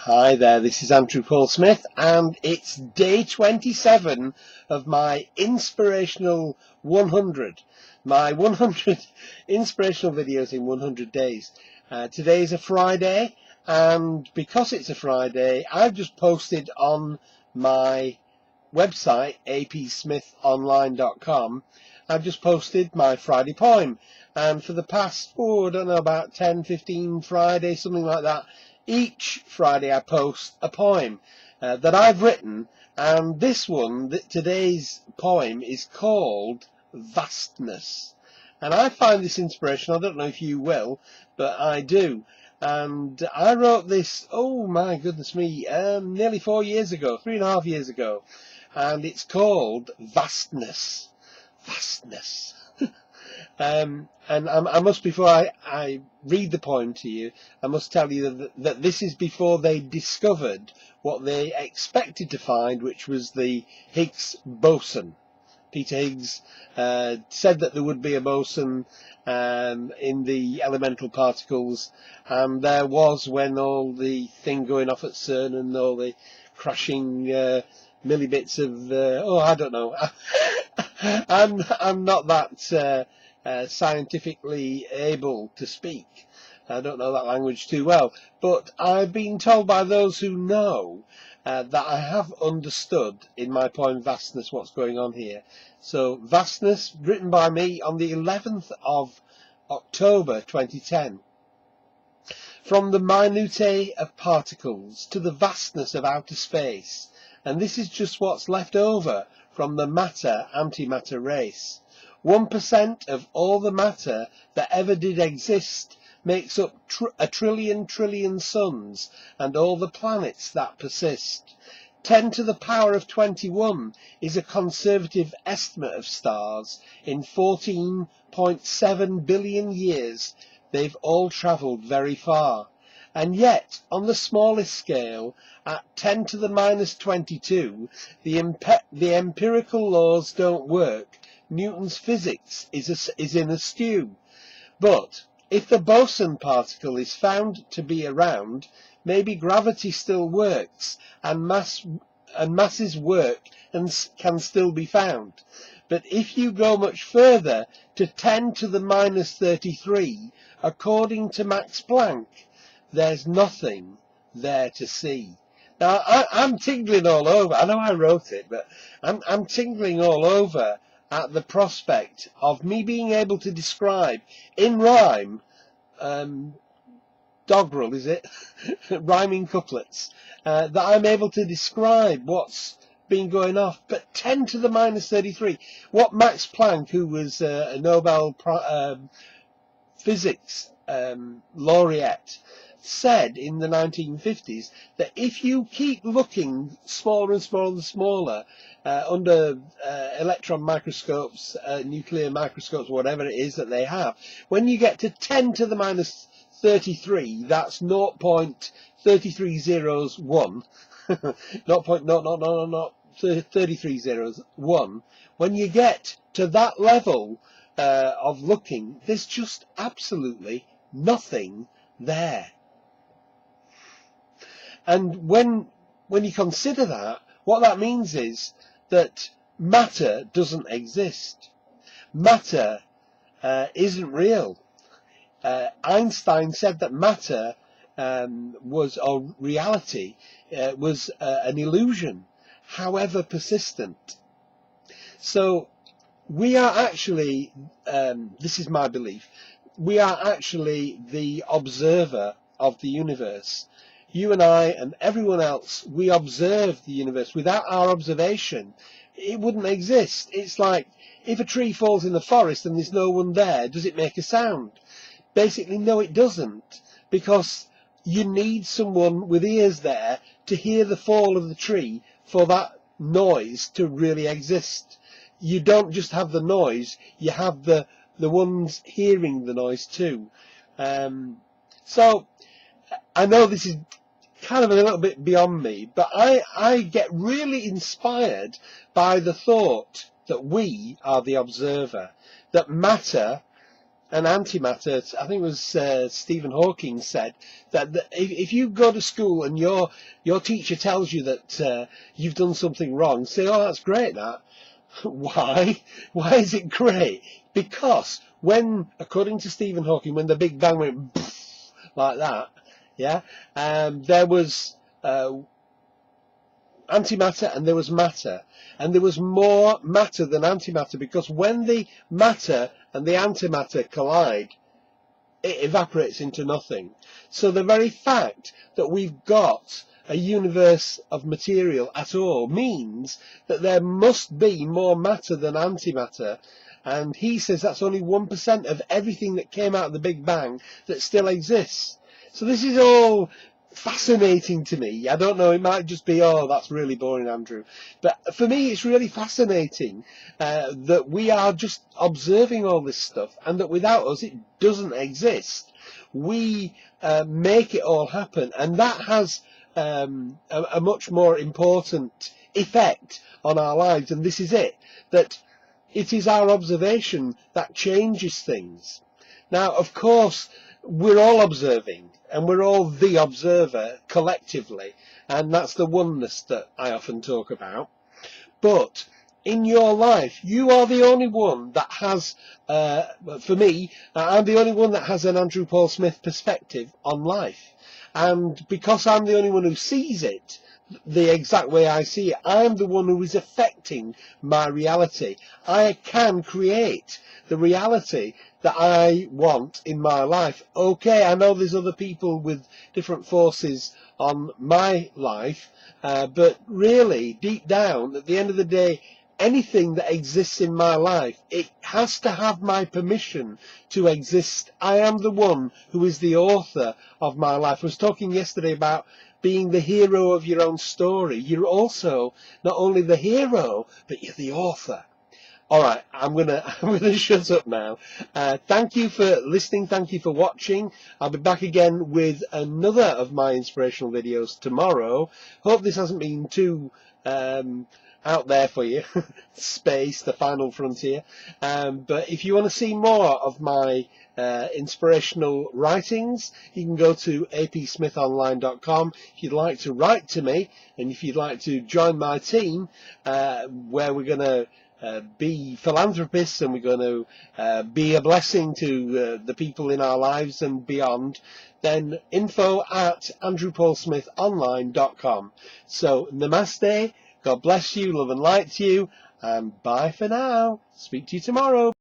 Hi there, this is Andrew Paul Smith, and it's day 27 of my Inspirational 100, my 100 inspirational videos in 100 days. Today is a Friday, and because it's a Friday, I've just posted on my website, apsmithonline.com, I've just posted my Friday poem, and for the past, I don't know, about 10, 15 Fridays, something like that, each Friday I post a poem that I've written, and this one, today's poem, is called Vastness. And I find this inspirational. I don't know if you will, but I do. And I wrote this, oh my goodness me, nearly 4 years ago, 3.5 years ago. And it's called Vastness. Vastness. And I must, before I read the poem to you, I must tell you that this is before they discovered what they expected to find, which was the Higgs boson. Peter Higgs said that there would be a boson in the elemental particles, and there was, when all the thing going off at CERN and all the crashing millibits of I don't know. I'm not that scientifically able to speak. I don't know that language too well, but I've been told by those who know that I have understood in my poem Vastness what's going on here. So Vastness, written by me on the 11th of October 2010. From the minutiae of particles to the vastness of outer space, and this is just what's left over from the matter-antimatter race. 1% of all the matter that ever did exist makes up a trillion suns and all the planets that persist. 10 to the power of 21 is a conservative estimate of stars. In 14.7 billion years, they've all travelled very far. And yet, on the smallest scale, at 10 to the minus 22, the empirical laws don't work. Newton's physics is in a stew. But if the boson particle is found to be around, maybe gravity still works, and masses work and can still be found. But if you go much further, to 10 to the minus 33, according to Max Planck, there's nothing there to see. Now, I'm tingling all over. I know I wrote it, but I'm tingling all over at the prospect of me being able to describe in rhyme, doggerel, is it? Rhyming couplets, that I'm able to describe what's been going off. But 10 to the minus 33, what Max Planck, who was a Nobel physics laureate, said in the 1950s, that if you keep looking smaller and smaller and smaller under electron microscopes, nuclear microscopes, whatever it is that they have, when you get to 10 to the minus 33, that's 0.3301, not 33 zeros, 1. When you get to that level of looking, there's just absolutely nothing there. And when you consider that, what that means is that matter doesn't exist. Matter isn't real. Einstein said that matter or reality was an illusion, however persistent. So we are actually, this is my belief, we are actually the observer of the universe. You and I and everyone else, we observe the universe. Without our observation, it wouldn't exist. It's like if a tree falls in the forest and there's no one there, does it make a sound? Basically, no, it doesn't, because you need someone with ears there to hear the fall of the tree for that noise to really exist. You don't just have the noise, you have the ones hearing the noise too. So I know this is kind of a little bit beyond me, but I get really inspired by the thought that we are the observer, that matter and antimatter. I think it was Stephen Hawking said that if you go to school and your teacher tells you that you've done something wrong, say, "Oh, that's great, that." Why? Why is it great? Because when, according to Stephen Hawking, when the Big Bang went like that, yeah, there was antimatter and there was matter, and there was more matter than antimatter, because when the matter and the antimatter collide, it evaporates into nothing. So the very fact that we've got a universe of material at all means that there must be more matter than antimatter, and he says that's only 1% of everything that came out of the Big Bang that still exists. So this is all fascinating to me. I don't know, it might just be, oh, that's really boring, Andrew, but for me it's really fascinating that we are just observing all this stuff, and that without us it doesn't exist. We make it all happen, and that has a much more important effect on our lives. And this is it, that it is our observation that changes things. Now, of course, we're all observing, and we're all the observer collectively, and that's the oneness that I often talk about. But in your life, you are the only one that has, for me, I'm the only one that has an Andrew Paul Smith perspective on life. And because I'm the only one who sees it the exact way I see it, I'm the one who is affecting my reality. I can create the reality that I want in my life. Okay, I know there's other people with different forces on my life, but really, deep down, at the end of the day, anything that exists in my life, it has to have my permission to exist. I am the one who is the author of my life. I was talking yesterday about being the hero of your own story. You're also not only the hero, but you're the author. All right, I'm gonna shut up now. Thank you for listening. Thank you for watching. I'll be back again with another of my inspirational videos tomorrow. Hope this hasn't been too out there for you. Space, the final frontier. But if you want to see more of my inspirational writings, you can go to apsmithonline.com. If you'd like to write to me, and if you'd like to join my team, where we're going to be philanthropists, and we're going to be a blessing to the people in our lives and beyond, then info@andrewpaulsmithonline.com. So namaste, God bless you, love and light to you, and bye for now. Speak to you tomorrow.